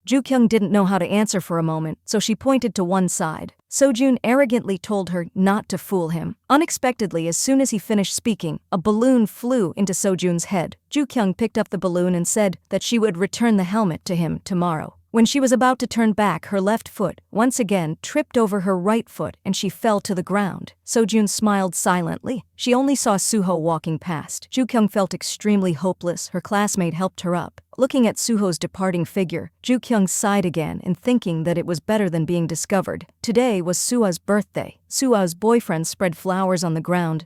Ju-kyung didn't know how to answer for a moment, so she pointed to one side. Sojun arrogantly told her not to fool him. Unexpectedly, as soon as he finished speaking, a balloon flew into Sojun's head. Ju-kyung picked up the balloon and said that she would return the helmet to him tomorrow. When she was about to turn back, her left foot once again tripped over her right foot and she fell to the ground. Sojun smiled silently. She only saw Suho walking past. Ju-kyung felt extremely hopeless. Her classmate helped her up. Looking at Suho's departing figure, Ju-kyung sighed again and thinking that it was better than being discovered. Today was Sua's birthday. Sua's boyfriend spread flowers on the ground.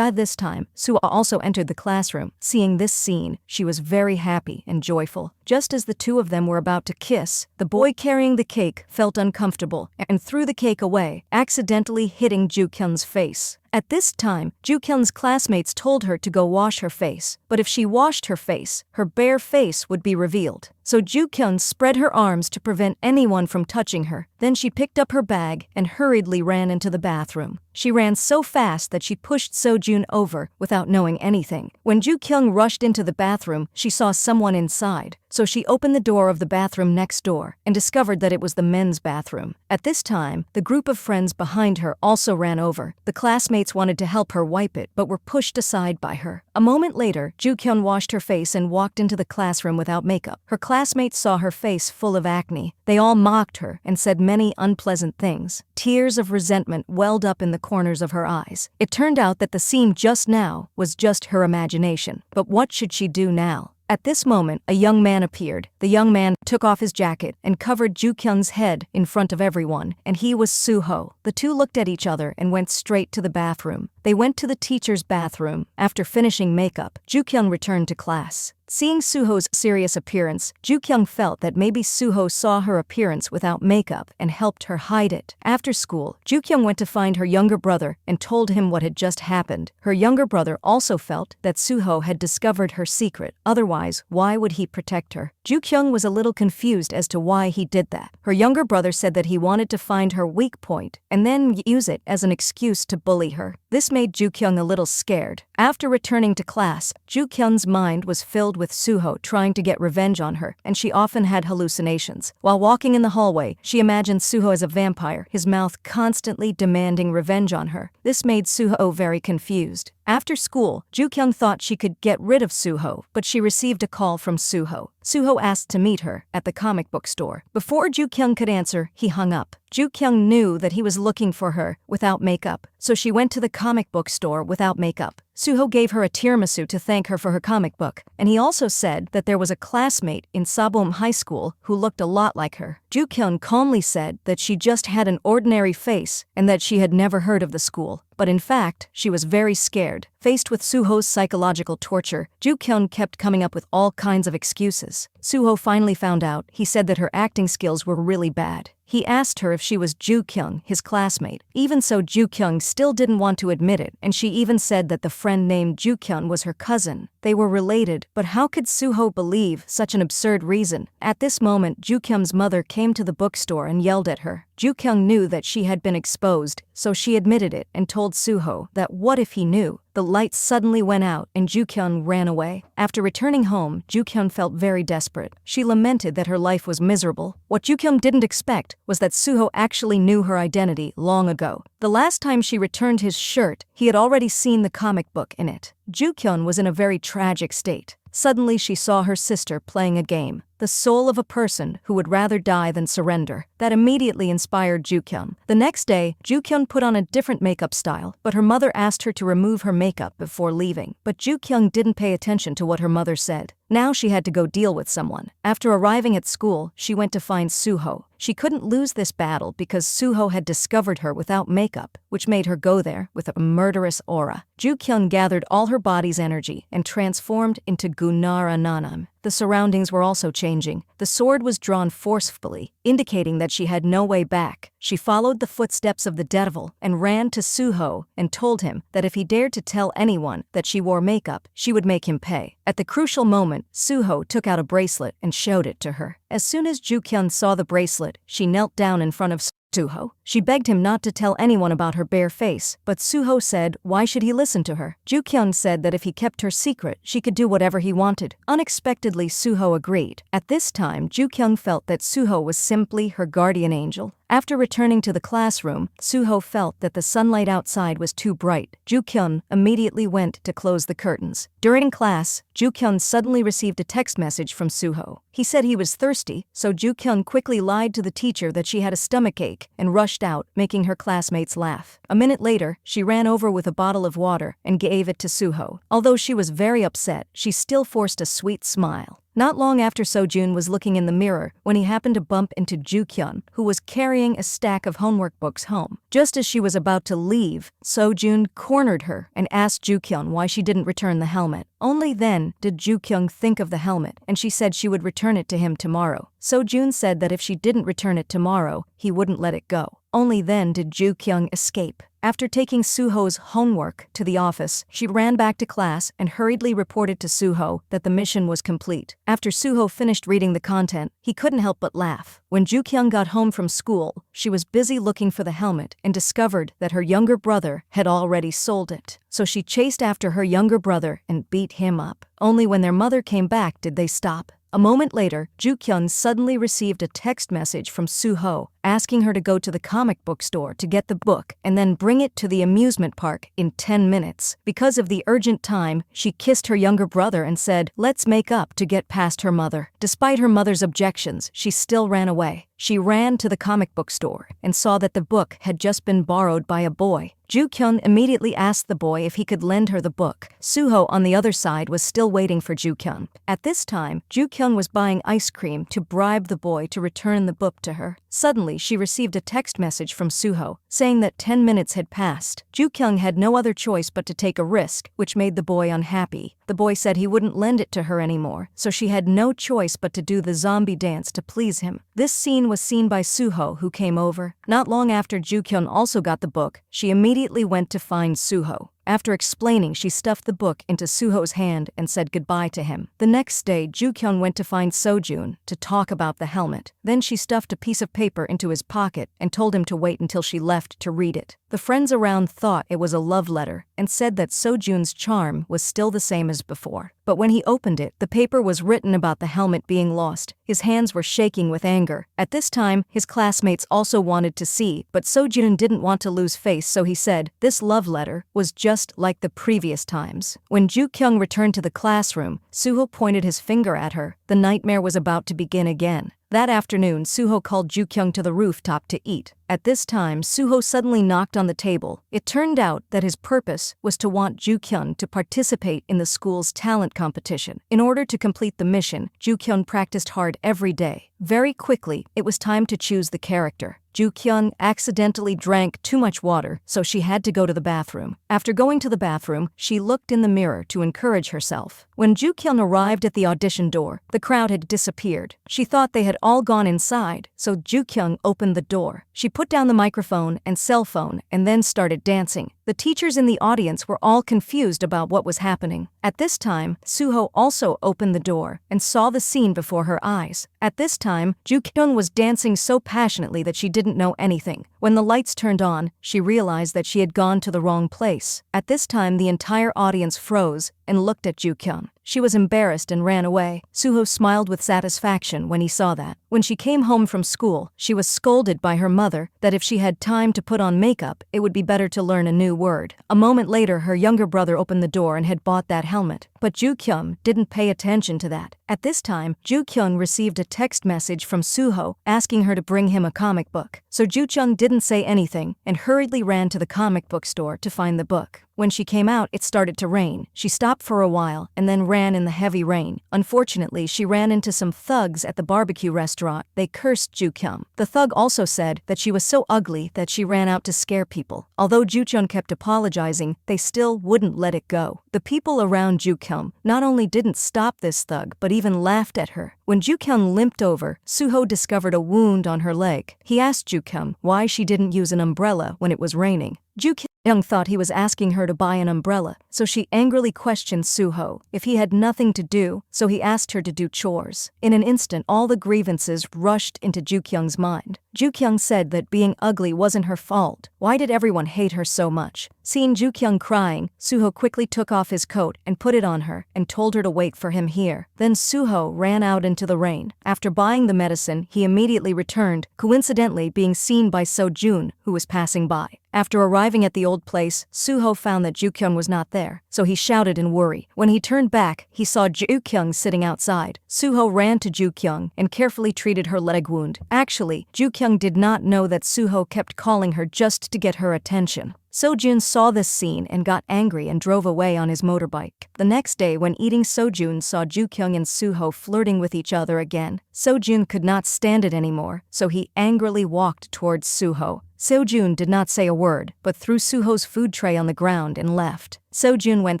This time, Sua also entered the classroom. Seeing this scene, she was very happy and joyful. Just as the two of them were about to kiss, the boy carrying the cake felt uncomfortable and threw the cake away, accidentally hitting Ju-kyung's face. At this time, Ju-kyung's classmates told her to go wash her face, but if she washed her face, her bare face would be revealed. So Ju-kyung spread her arms to prevent anyone from touching her. Then she picked up her bag and hurriedly ran into the bathroom. She ran so fast that she pushed Sojun over without knowing anything. When Ju-kyung rushed into the bathroom, she saw someone inside. So she opened the door of the bathroom next door and discovered that it was the men's bathroom. At this time, the group of friends behind her also ran over. The classmates wanted to help her wipe it, but were pushed aside by her. A moment later, Ju-kyung washed her face and walked into the classroom without makeup. Her classmates saw her face full of acne. They all mocked her and said many unpleasant things. Tears of resentment welled up in the corners of her eyes. It turned out that the scene just now was just her imagination. But what should she do now? At this moment, a young man appeared. The young man took off his jacket and covered Ju-kyung's head in front of everyone, and he was Suho. The two looked at each other and went straight to the bathroom. They went to the teacher's bathroom. After finishing makeup, Ju-kyung returned to class. Seeing Suho's serious appearance, Ju-kyung felt that maybe Suho saw her appearance without makeup and helped her hide it. After school, Ju-kyung went to find her younger brother and told him what had just happened. Her younger brother also felt that Suho had discovered her secret. Otherwise, why would he protect her? Ju-kyung was a little confused as to why he did that. Her younger brother said that he wanted to find her weak point and then use it as an excuse to bully her. This made Ju-kyung a little scared. After returning to class, Ju-kyung's mind was filled with Suho trying to get revenge on her, and she often had hallucinations. While walking in the hallway, she imagined Suho as a vampire, his mouth constantly demanding revenge on her. This made Suho very confused. After school, Ju-kyung thought she could get rid of Suho, but she received a call from Suho. Suho asked to meet her at the comic book store. Before Ju-kyung could answer, he hung up. Ju-kyung knew that he was looking for her without makeup, so she went to the comic book store without makeup. Suho gave her a tiramisu to thank her for her comic book, and he also said that there was a classmate in Sabum High School who looked a lot like her. Ju-kyung calmly said that she just had an ordinary face and that she had never heard of the school. But in fact, she was very scared. Faced with Suho's psychological torture, Ju-kyung kept coming up with all kinds of excuses. Suho finally found out. He said that her acting skills were really bad. He asked her if she was Ju-kyung, his classmate. Even so, Ju-kyung still didn't want to admit it, and she even said that the friend named Ju-kyung was her cousin. They were related, but how could Suho believe such an absurd reason? At this moment, Ju-kyung's mother came to the bookstore and yelled at her. Ju-kyung knew that she had been exposed, so she admitted it and told Suho that what if he knew? The lights suddenly went out and Ju-kyung ran away. After returning home, Ju-kyung felt very desperate. She lamented that her life was miserable. What Ju-kyung didn't expect was that Suho actually knew her identity long ago. The last time she returned his shirt, he had already seen the comic book in it. Ju-kyung was in a very tragic state. Suddenly she saw her sister playing a game, the soul of a person who would rather die than surrender. That immediately inspired Ju-kyung. The next day, Ju-kyung put on a different makeup style, but her mother asked her to remove her makeup before leaving. But Ju-kyung didn't pay attention to what her mother said. Now she had to go deal with someone. After arriving at school, she went to find Suho. She couldn't lose this battle because Suho had discovered her without makeup, which made her go there with a murderous aura. Ju-kyung gathered all her body's energy and transformed into Gunara Nanam. The surroundings were also changing. The sword was drawn forcefully, indicating that she had no way back. She followed the footsteps of the devil and ran to Suho and told him that if he dared to tell anyone that she wore makeup, she would make him pay. At the crucial moment, Suho took out a bracelet and showed it to her. As soon as Ju-kyung saw the bracelet, she knelt down in front of Suho. She begged him not to tell anyone about her bare face, but Suho said why should he listen to her? Ju-kyung said that if he kept her secret, she could do whatever he wanted. Unexpectedly, Suho agreed. At this time, Ju-kyung felt that Suho was simply her guardian angel. After returning to the classroom, Suho felt that the sunlight outside was too bright. Ju-kyung immediately went to close the curtains. During class, Ju-kyung suddenly received a text message from Suho. He said he was thirsty, so Ju-kyung quickly lied to the teacher that she had a stomachache and rushed out, making her classmates laugh. A minute later, she ran over with a bottle of water and gave it to Suho. Although she was very upset, she still forced a sweet smile. Not long after, Sojun was looking in the mirror when he happened to bump into Ju-kyung, who was carrying a stack of homework books home. Just as she was about to leave, Sojun cornered her and asked Ju-kyung why she didn't return the helmet. Only then did Ju-kyung think of the helmet, and she said she would return it to him tomorrow. Sojun said that if she didn't return it tomorrow, he wouldn't let it go. Only then did Ju-kyung escape. After taking Suho's homework to the office, she ran back to class and hurriedly reported to Suho that the mission was complete. After Suho finished reading the content, he couldn't help but laugh. When Ju-kyung got home from school, she was busy looking for the helmet and discovered that her younger brother had already sold it. So she chased after her younger brother and beat him up. Only when their mother came back did they stop. A moment later, Ju-kyung suddenly received a text message from Suho asking her to go to the comic book store to get the book and then bring it to the amusement park in 10 minutes. Because of the urgent time, she kissed her younger brother and said, "Let's make up," to get past her mother. Despite her mother's objections, she still ran away. She ran to the comic book store and saw that the book had just been borrowed by a boy. Ju-kyung immediately asked the boy if he could lend her the book. Suho on the other side was still waiting for Ju-kyung. At this time, Ju-kyung was buying ice cream to bribe the boy to return the book to her. Suddenly, she received a text message from Suho saying that 10 minutes had passed. Ju-kyung had no other choice but to take a risk, which made the boy unhappy. The boy said he wouldn't lend it to her anymore, so she had no choice but to do the zombie dance to please him. This scene was seen by Suho, who came over. Not long after Ju-kyung also got the book, she immediately went to find Suho. After explaining, she stuffed the book into Suho's hand and said goodbye to him. The next day, Ju-kyung went to find Sojun to talk about the helmet. Then she stuffed a piece of paper into his pocket and told him to wait until she left to read it. The friends around thought it was a love letter and said that Sojun's charm was still the same as before. But when he opened it, the paper was written about the helmet being lost. His hands were shaking with anger. At this time, his classmates also wanted to see, but Sojun didn't want to lose face, so he said, "This love letter was just like the previous times." When Ju-kyung returned to the classroom, Suho pointed his finger at her. The nightmare was about to begin again. That afternoon, Suho called Ju-kyung to the rooftop to eat. At this time, Suho suddenly knocked on the table. It turned out that his purpose was to want Ju-kyung to participate in the school's talent competition. In order to complete the mission, Ju-kyung practiced hard every day. Very quickly, it was time to choose the character. Ju-kyung accidentally drank too much water, so she had to go to the bathroom. After going to the bathroom, she looked in the mirror to encourage herself. When Ju-kyung arrived at the audition door, the crowd had disappeared. She thought they had all gone inside, so Ju-kyung opened the door. She put down the microphone and cell phone and then started dancing. The teachers in the audience were all confused about what was happening. At this time, Suho also opened the door and saw the scene before her eyes. At this time, Ju-kyung was dancing so passionately that she didn't know anything. When the lights turned on, she realized that she had gone to the wrong place. At this time, the entire audience froze and looked at Ju-kyung. She was embarrassed and ran away. Suho smiled with satisfaction when he saw that. When she came home from school, she was scolded by her mother that if she had time to put on makeup, it would be better to learn a new word. A moment later, her younger brother opened the door and had bought that helmet. But Ju-kyung didn't pay attention to that. At this time, Ju-kyung received a text message from Suho asking her to bring him a comic book. So Ju-kyung didn't say anything and hurriedly ran to the comic book store to find the book. When she came out, it started to rain. She stopped for a while and then ran in the heavy rain. Unfortunately, she ran into some thugs at the barbecue restaurant. They cursed Ju-kyung. The thug also said that she was so ugly that she ran out to scare people. Although Ju-kyung kept apologizing, they still wouldn't let it go. The people around Ju-kyung not only didn't stop this thug, but even laughed at her. When Ju-kyung limped over, Suho discovered a wound on her leg. He asked Ju-kyung why she didn't use an umbrella when it was raining. Ju-kyung Young thought he was asking her to buy an umbrella, so she angrily questioned Suho if he had nothing to do, so he asked her to do chores. In an instant, all the grievances rushed into Ju-kyung's mind. Ju-kyung said that being ugly wasn't her fault. Why did everyone hate her so much? Seeing Ju-kyung crying, Suho quickly took off his coat and put it on her and told her to wait for him here. Then Suho ran out into the rain. After buying the medicine, he immediately returned, coincidentally being seen by Sojun, who was passing by. After arriving at the old place, Suho found that Ju-kyung was not there, so he shouted in worry. When he turned back, he saw Ju-kyung sitting outside. Suho ran to Ju-kyung and carefully treated her leg wound. Actually, Ju-kyung did not know that Suho kept calling her just to get her attention. Sojun saw this scene and got angry and drove away on his motorbike. The next day, when eating, Sojun saw Ju-kyung and Suho flirting with each other again. Sojun could not stand it anymore, so he angrily walked towards Suho. Sojun did not say a word, but threw Suho's food tray on the ground and left. Sojun went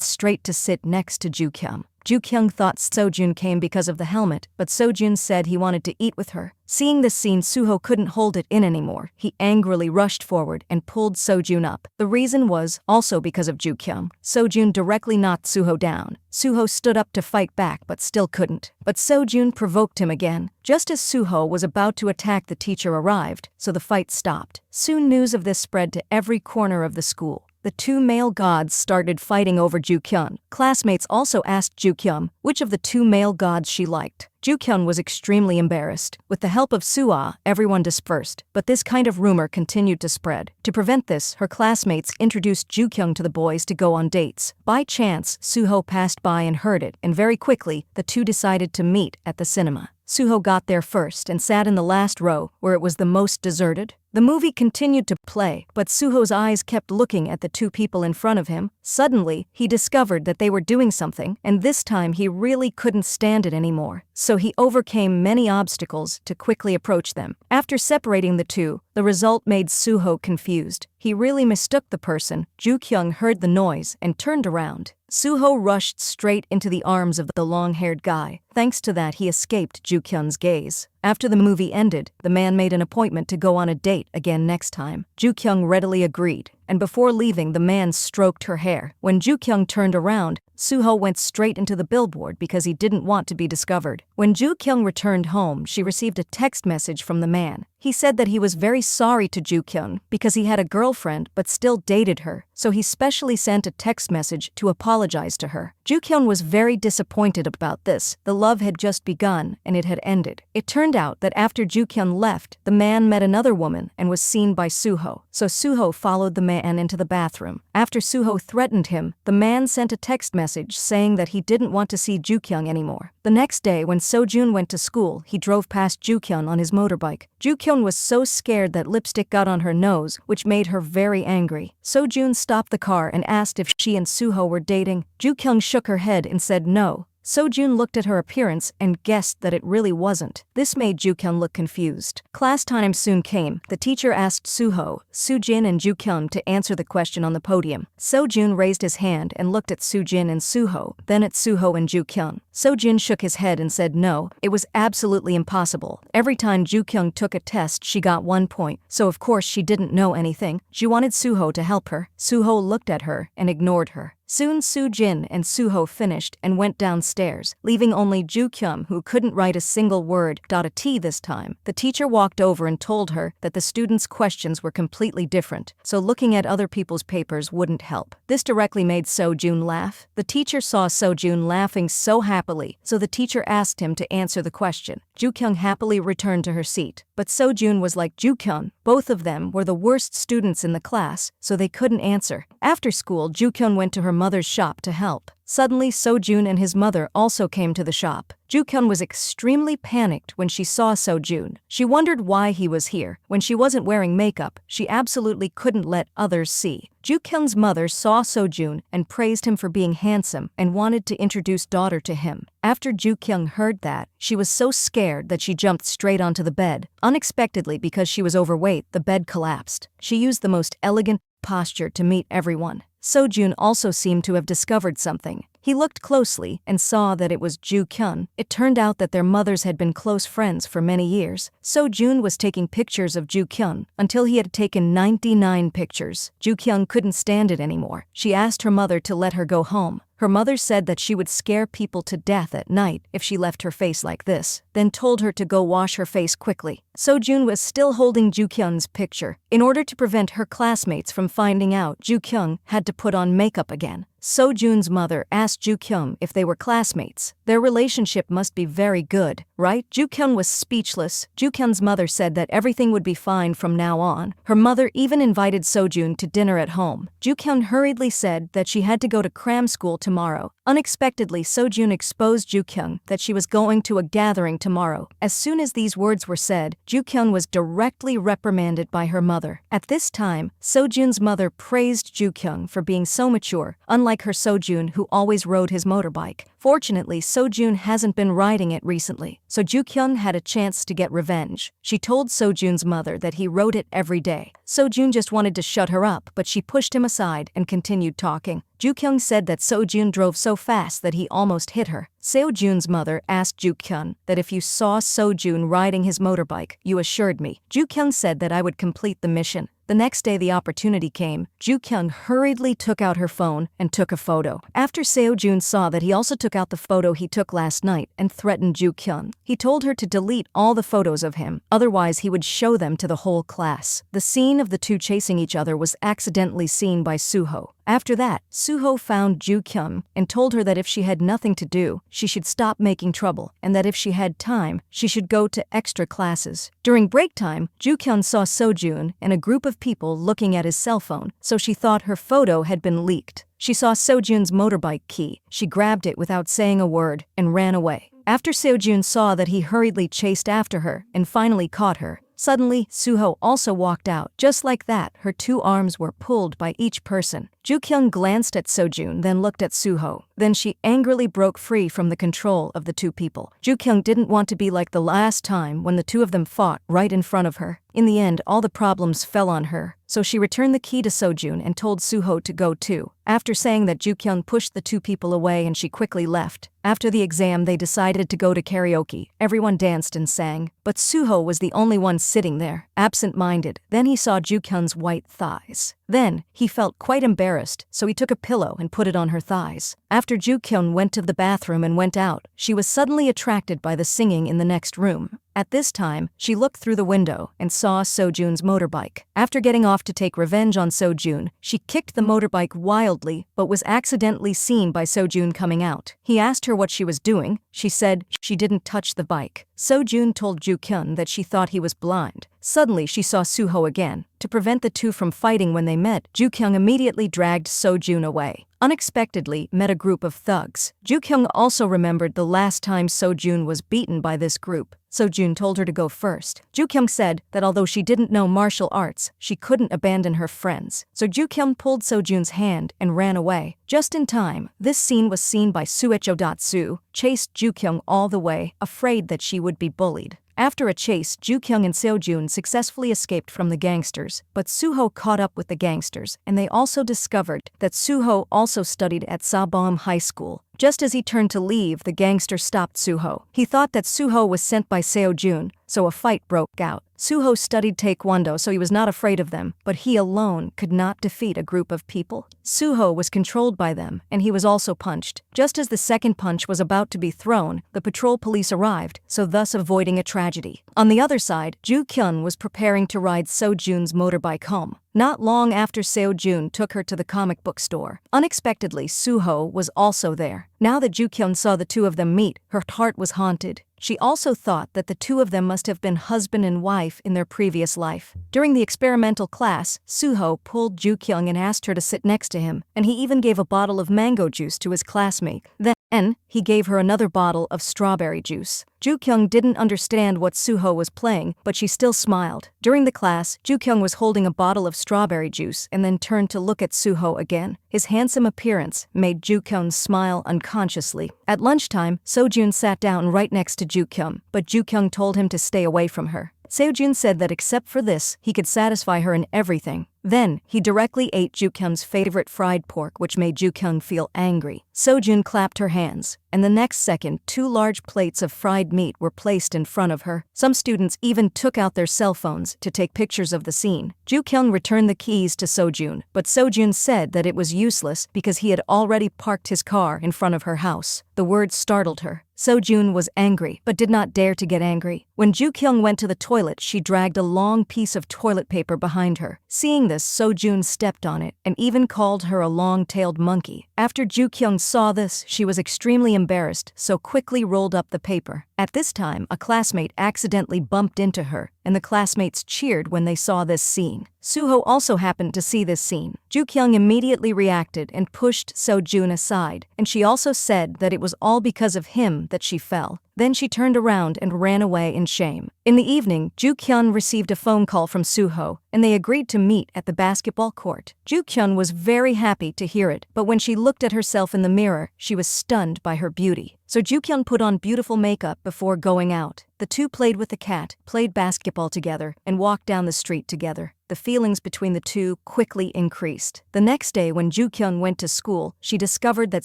straight to sit next to Ju-kyung. Ju-kyung thought Sojun came because of the helmet, but Sojun said he wanted to eat with her. Seeing this scene, Suho couldn't hold it in anymore. He angrily rushed forward and pulled Sojun up. The reason was also because of Ju-kyung. Sojun directly knocked Suho down. Suho stood up to fight back but still couldn't. But Sojun provoked him again. Just as Suho was about to attack, the teacher arrived, so the fight stopped. Soon news of this spread to every corner of the school. The two male gods started fighting over Ju-kyung. Classmates also asked Ju-kyung which of the two male gods she liked. Ju-kyung was extremely embarrassed. With the help of Suah, everyone dispersed, but this kind of rumor continued to spread. To prevent this, her classmates introduced Ju-kyung to the boys to go on dates. By chance, Suho passed by and heard it, and very quickly, the two decided to meet at the cinema. Suho got there first and sat in the last row, where it was the most deserted. The movie continued to play, but Suho's eyes kept looking at the two people in front of him. Suddenly, he discovered that they were doing something, and this time he really couldn't stand it anymore. So he overcame many obstacles to quickly approach them. After separating the two, the result made Suho confused. He really mistook the person. Ju-kyung heard the noise and turned around. Suho rushed straight into the arms of the long-haired guy. Thanks to that, he escaped Ju-kyung's gaze. After the movie ended, the man made an appointment to go on a date again next time. Ju-kyung readily agreed, and before leaving, the man stroked her hair. When Ju-kyung turned around, Suho went straight into the billboard because he didn't want to be discovered. When Ju-kyung returned home, she received a text message from the man. He said that he was very sorry to Ju-kyung because he had a girlfriend but still dated her, so he specially sent a text message to apologize to her. Ju-kyung was very disappointed about this. The love had just begun and it had ended. It turned out that after Ju-kyung left, the man met another woman and was seen by Suho, so Suho followed the man into the bathroom. After Suho threatened him, the man sent a text message saying that he didn't want to see Ju-kyung anymore. The next day, when Sojun went to school, he drove past Ju-kyung on his motorbike. Ju-kyung was so scared that lipstick got on her nose, which made her very angry. Sojun stopped the car and asked if she and Suho were dating. Ju-kyung shook her head and said no. Sojun looked at her appearance and guessed that it really wasn't. This made Ju-kyung look confused. Class time soon came. The teacher asked Suho, Sujin and Ju-kyung to answer the question on the podium. Sojun raised his hand and looked at Sujin and Suho, then at Suho and Ju-kyung. Sojun shook his head and said no, it was absolutely impossible. Every time Ju-kyung took a test, she got 1 point, so of course she didn't know anything. She wanted Suho to help her. Suho looked at her and ignored her. Soon Sujin and Suho finished and went downstairs, leaving only Ju-kyung, who couldn't write a single word, a T this time. The teacher walked over and told her that the students' questions were completely different, so looking at other people's papers wouldn't help. This directly made Sojun laugh. The teacher saw Sojun laughing so happily, so the teacher asked him to answer the question. Ju-kyung happily returned to her seat, but Sojun was like Ju-kyung. Both of them were the worst students in the class, so they couldn't answer. After school, Ju-kyung went to her mother's shop to help. Suddenly, Sojun and his mother also came to the shop. Ju-kyung was extremely panicked when she saw Sojun. She wondered why he was here. When she wasn't wearing makeup, she absolutely couldn't let others see. Ju-kyung's mother saw Sojun and praised him for being handsome and wanted to introduce daughter to him. After Ju-kyung heard that, she was so scared that she jumped straight onto the bed. Unexpectedly, because she was overweight, the bed collapsed. She used the most elegant posture to meet everyone. Sojun also seemed to have discovered something. He looked closely and saw that it was Ju Kyun. It turned out that their mothers had been close friends for many years. So Jun was taking pictures of Ju Kyun until he had taken 99 pictures. Ju Kyun couldn't stand it anymore. She asked her mother to let her go home. Her mother said that she would scare people to death at night if she left her face like this, then told her to go wash her face quickly. So-jun was still holding Ju-kyung's picture. In order to prevent her classmates from finding out, Ju-kyung had to put on makeup again. So-jun's mother asked Ju-kyung if they were classmates. Their relationship must be very good, right? Ju-kyung was speechless. Ju-kyung's mother said that everything would be fine from now on. Her mother even invited So-jun to dinner at home. Ju-kyung hurriedly said that she had to go to cram school tomorrow. Unexpectedly, So-jun exposed Ju-kyung that she was going to a gathering tomorrow. As soon as these words were said, Ju-kyung was directly reprimanded by her mother. At this time, So-jun's mother praised Ju-kyung for being so mature, unlike her So-jun who always rode his motorbike. Fortunately, So-jun hasn't been riding it recently, so Ju-kyung had a chance to get revenge. She told So-jun's mother that he rode it every day. So-jun just wanted to shut her up, but she pushed him aside and continued talking. Ju-kyung said that So-jun drove so fast that he almost hit her. So-jun's mother asked Ju-kyung that if you saw So-jun riding his motorbike, you assured me. Ju-kyung said that I would complete the mission. The next day the opportunity came. Ju-kyung hurriedly took out her phone and took a photo. After So-jun saw that he also took out the photo he took last night and threatened Ju-kyung. He told her to delete all the photos of him, otherwise he would show them to the whole class. The scene of the two chasing each other was accidentally seen by Suho. After that, Suho found Ju-kyung and told her that if she had nothing to do, she should stop making trouble, and that if she had time, she should go to extra classes. During break time, Ju-kyung saw So-jun and a group of people looking at his cell phone, so she thought her photo had been leaked. She saw So-jun's motorbike key. She grabbed it without saying a word and ran away. After So-jun saw that he hurriedly chased after her and finally caught her, suddenly, Suho also walked out. Just like that, her two arms were pulled by each person. Ju-kyung glanced at So-jun, then looked at Suho. Then she angrily broke free from the control of the two people. Ju-kyung didn't want to be like the last time when the two of them fought right in front of her. In the end, all the problems fell on her, so she returned the key to So-jun and told Suho to go too. After saying that, Ju-kyung pushed the two people away and she quickly left. After the exam, they decided to go to karaoke. Everyone danced and sang, but Suho was the only one sitting there, absent-minded. Then he saw Ju-kyung's white thighs. Then, he felt quite embarrassed, so he took a pillow and put it on her thighs. After Ju-kyung went to the bathroom and went out, she was suddenly attracted by the singing in the next room. At this time, she looked through the window and saw So-jun's motorbike. After getting off to take revenge on So-jun, she kicked the motorbike wildly, but was accidentally seen by So-jun coming out. He asked her what she was doing. She said she didn't touch the bike. So-jun told Ju-kyung that she thought he was blind. Suddenly, she saw Suho again. To prevent the two from fighting when they met, Ju-kyung immediately dragged So-jun away. Unexpectedly, met a group of thugs. Ju-kyung also remembered the last time So-jun was beaten by this group. So-jun told her to go first. Ju-kyung said that although she didn't know martial arts, she couldn't abandon her friends. So Ju-kyung pulled So-jun's hand and ran away. Just in time, this scene was seen by Suecho. Chased Ju-kyung all the way, afraid that she would be bullied. After a chase, Ju-kyung and So-jun successfully escaped from the gangsters, but Suho caught up with the gangsters, and they also discovered that Suho also studied at Sabaum High School. Just as he turned to leave, the gangster stopped Suho. He thought that Suho was sent by So-jun, so a fight broke out. Suho studied taekwondo, so he was not afraid of them, but he alone could not defeat a group of people. Suho was controlled by them, and he was also punched. Just as the second punch was about to be thrown, the patrol police arrived, so thus avoiding a tragedy. On the other side, Ju-kyung was preparing to ride So-jun's motorbike home. Not long after So-jun took her to the comic book store. Unexpectedly, Suho was also there. Now that Ju-kyung saw the two of them meet, her heart was haunted. She also thought that the two of them must have been husband and wife in their previous life. During the experimental class, Suho pulled Ju-kyung and asked her to sit next to him, and he even gave a bottle of mango juice to his classmate. Then, he gave her another bottle of strawberry juice. Ju-kyung didn't understand what Suho was playing, but she still smiled. During the class, Ju-kyung was holding a bottle of strawberry juice and then turned to look at Suho again. His handsome appearance made Ju-kyung smile unconsciously. At lunchtime, So-jun sat down right next to Ju-kyung, but Ju-kyung told him to stay away from her. So-jun said that except for this, he could satisfy her in everything. Then, he directly ate Ju-kyung's favorite fried pork, which made Ju-kyung feel angry. Sojun clapped her hands, and the next second 2 large plates of fried meat were placed in front of her. Some students even took out their cell phones to take pictures of the scene. Ju-kyung returned the keys to Sojun, but Sojun said that it was useless because he had already parked his car in front of her house. The words startled her. Sojun was angry, but did not dare to get angry. When Ju-kyung went to the toilet, she dragged a long piece of toilet paper behind her. Seeing this, Sojun stepped on it and even called her a long-tailed monkey. After Ju-kyung saw this, she was extremely embarrassed, so quickly rolled up the paper. At this time, a classmate accidentally bumped into her, and the classmates cheered when they saw this scene. Suho also happened to see this scene. Ju-kyung immediately reacted and pushed Sojun aside, and she also said that it was all because of him that she fell. Then she turned around and ran away in shame. In the evening, Ju-kyung received a phone call from Suho, and they agreed to meet at the basketball court. Ju-kyung was very happy to hear it, but when she looked at herself in the mirror, she was stunned by her beauty. So Ju-kyung put on beautiful makeup before going out. The two played with the cat, played basketball together, and walked down the street together. The feelings between the two quickly increased. The next day when Ju-kyung went to school, she discovered that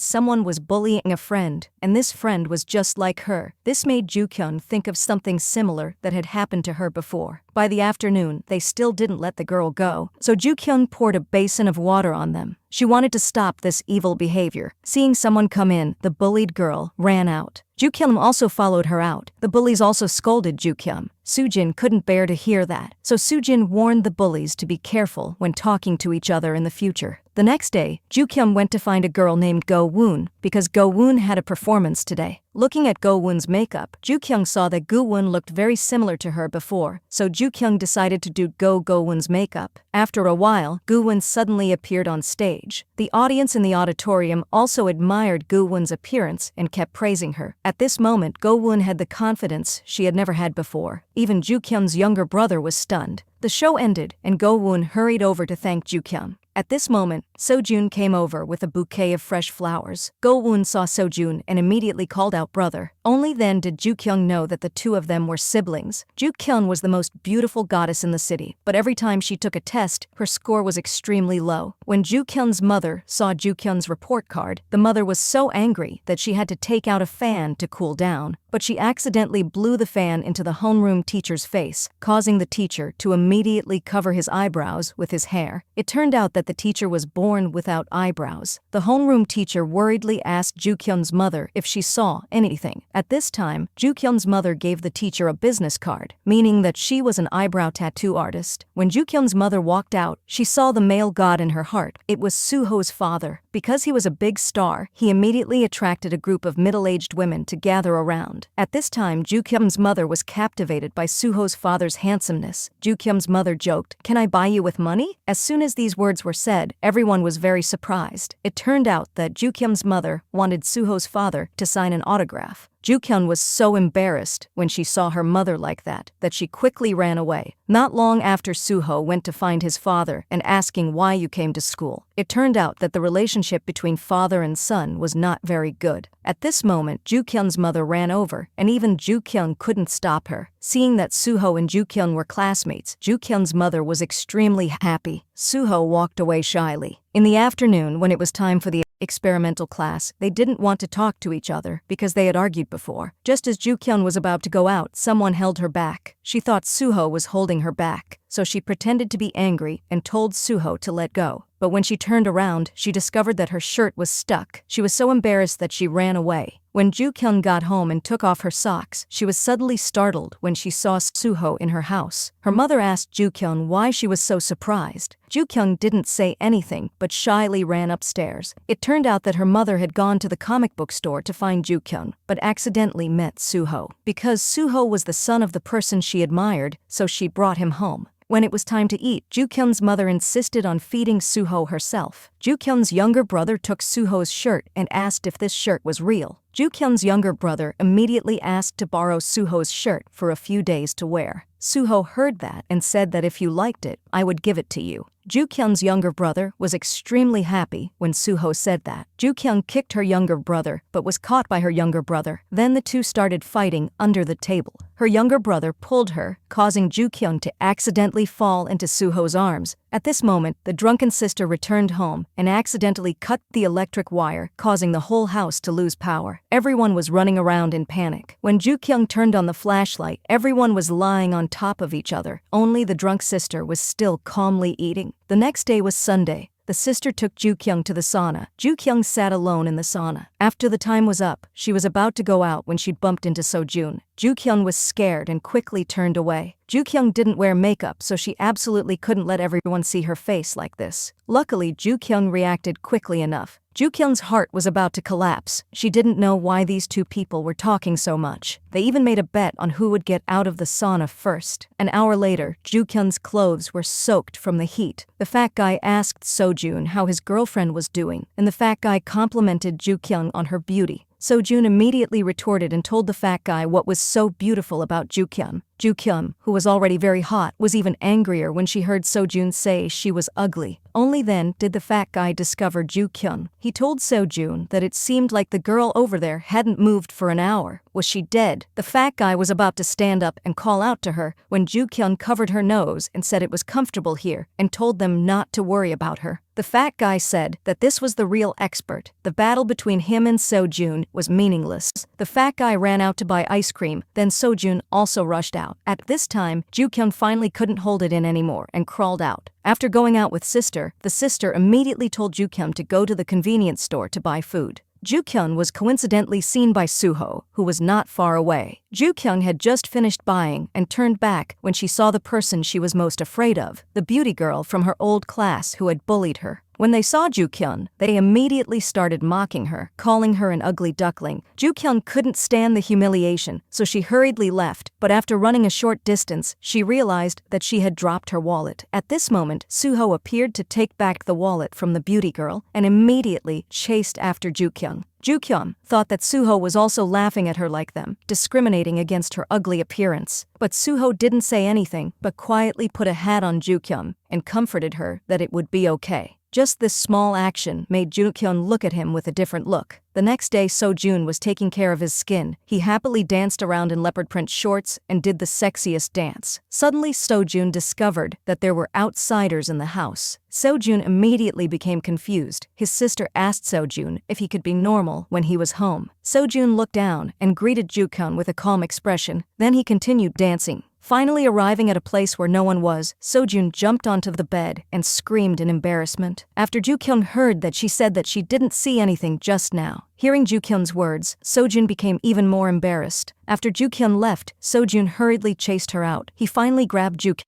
someone was bullying a friend, and this friend was just like her. This made Ju-kyung think of something similar that had happened to her before. By the afternoon, they still didn't let the girl go, so Ju-kyung poured a basin of water on them. She wanted to stop this evil behavior. Seeing someone come in, the bullied girl ran out. Ju-kyung also followed her out. The bullies also scolded Ju-kyung. Sujin couldn't bear to hear that, so Sujin warned the bullies to be careful when talking to each other in the future. The next day, Ju-kyung went to find a girl named Go-woon because Go-woon had a performance today. Looking at Go-woon's makeup, Ju-kyung saw that Go-woon looked very similar to her before, so Ju-kyung decided to do Go-woon's makeup. After a while, Go-woon suddenly appeared on stage. The audience in the auditorium also admired Go-woon's appearance and kept praising her. At this moment, Go-woon had the confidence she had never had before. Even Ju-kyung's younger brother was stunned. The show ended, and Go-woon hurried over to thank Ju-kyung. At this moment, Sojun came over with a bouquet of fresh flowers. Go-woon saw Sojun and immediately called out brother. Only then did Ju-kyung know that the two of them were siblings. Ju-kyung was the most beautiful goddess in the city, but every time she took a test, her score was extremely low. When Ju-kyung's mother saw Ju-kyung's report card, the mother was so angry that she had to take out a fan to cool down, but she accidentally blew the fan into the homeroom teacher's face, causing the teacher to immediately cover his eyebrows with his hair. It turned out that the teacher was born without eyebrows. The homeroom teacher worriedly asked Ju-kyung's mother if she saw anything. At this time, Ju-kyung's mother gave the teacher a business card, meaning that she was an eyebrow tattoo artist. When Ju-kyung's mother walked out, she saw the male god in her heart. It was Suho's father. Because he was a big star, he immediately attracted a group of middle-aged women to gather around. At this time, Ju-kyung's mother was captivated by Suho's father's handsomeness. Ju-kyung's mother joked, "Can I buy you with money?" As soon as these words were said, everyone was very surprised. It turned out that Ju-kyung's mother wanted Suho's father to sign an autograph. Ju-kyung was so embarrassed when she saw her mother like that she quickly ran away. Not long after, Suho went to find his father and asking why you came to school. It turned out that the relationship between father and son was not very good. At this moment, Ju-kyung's mother ran over, and even Ju-kyung couldn't stop her. Seeing that Suho and Ju-kyung were classmates, Ju-kyung's mother was extremely happy. Suho walked away shyly. In the afternoon, when it was time for the experimental class, they didn't want to talk to each other because they had argued before. Just as Ju-kyung was about to go out, someone held her back. She thought Suho was holding her back, so she pretended to be angry and told Suho to let go. But when she turned around, she discovered that her shirt was stuck. She was so embarrassed that she ran away. When Ju-kyung got home and took off her socks, she was suddenly startled when she saw Suho in her house. Her mother asked Ju-kyung why she was so surprised. Ju-kyung didn't say anything, but shyly ran upstairs. It turned out that her mother had gone to the comic book store to find Ju-kyung, but accidentally met Suho. Because Suho was the son of the person she admired, so she brought him home. When it was time to eat, Ju-kyung's mother insisted on feeding Suho herself. Ju-kyung's younger brother took Suho's shirt and asked if this shirt was real. Ju-kyung's younger brother immediately asked to borrow Suho's shirt for a few days to wear. Suho heard that and said that if you liked it, I would give it to you. Ju-kyung's younger brother was extremely happy when Suho said that. Ju-kyung kicked her younger brother but was caught by her younger brother. Then the two started fighting under the table. her younger brother pulled her, causing Ju-kyung to accidentally fall into Suho's arms. At this moment, the drunken sister returned home and accidentally cut the electric wire, causing the whole house to lose power. Everyone was running around in panic. When Ju-kyung turned on the flashlight, everyone was lying on top of each other. Only the drunk sister was still calmly eating. The next day was Sunday. The sister took Ju-kyung to the sauna. Ju-kyung sat alone in the sauna. After the time was up, she was about to go out when she bumped into Sojun. Ju-kyung was scared and quickly turned away. Ju-kyung didn't wear makeup, so she absolutely couldn't let everyone see her face like this. Luckily, Ju-kyung reacted quickly enough. Ju-kyung's heart was about to collapse. She didn't know why these two people were talking so much. They even made a bet on who would get out of the sauna first. An hour later, Ju-kyung's clothes were soaked from the heat. The fat guy asked Sojun how his girlfriend was doing, and the fat guy complimented Ju-kyung on her beauty. Sojun immediately retorted and told the fat guy what was so beautiful about Ju-kyung. Ju-kyung, who was already very hot, was even angrier when she heard Sojun say she was ugly. Only then did the fat guy discover Ju-kyung. He told Sojun that it seemed like the girl over there hadn't moved for an hour. Was she dead? The fat guy was about to stand up and call out to her when Ju-kyung covered her nose and said it was comfortable here and told them not to worry about her. The fat guy said that this was the real expert. The battle between him and Sojun was meaningless. The fat guy ran out to buy ice cream, then Sojun also rushed out. At this time, Ju-kyung finally couldn't hold it in anymore and crawled out. After going out with sister, the sister immediately told Ju-kyung to go to the convenience store to buy food. Ju-kyung was coincidentally seen by Suho, who was not far away. Ju-kyung had just finished buying and turned back when she saw the person she was most afraid of, the beauty girl from her old class who had bullied her. When they saw Ju-kyung, they immediately started mocking her, calling her an ugly duckling. Ju-kyung couldn't stand the humiliation, so she hurriedly left, but after running a short distance, she realized that she had dropped her wallet. At this moment, Suho appeared to take back the wallet from the beauty girl and immediately chased after Ju-kyung. Ju-kyung thought that Suho was also laughing at her like them, discriminating against her ugly appearance. But Suho didn't say anything, but quietly put a hat on Ju-kyung and comforted her that it would be okay. Just this small action made Ju-kyung look at him with a different look. The next day, Sojun was taking care of his skin. He happily danced around in leopard print shorts and did the sexiest dance. Suddenly, Sojun discovered that there were outsiders in the house. Sojun immediately became confused. His sister asked Sojun if he could be normal when he was home. Sojun looked down and greeted Ju-kyung with a calm expression. Then he continued dancing. Finally arriving at a place where no one was, Sojun jumped onto the bed and screamed in embarrassment. After Ju-kyung heard that she said that she didn't see anything just now. Hearing Ju-kyung's words, Sojun became even more embarrassed. After Ju-kyung left, Sojun hurriedly chased her out. He finally grabbed Ju-kyung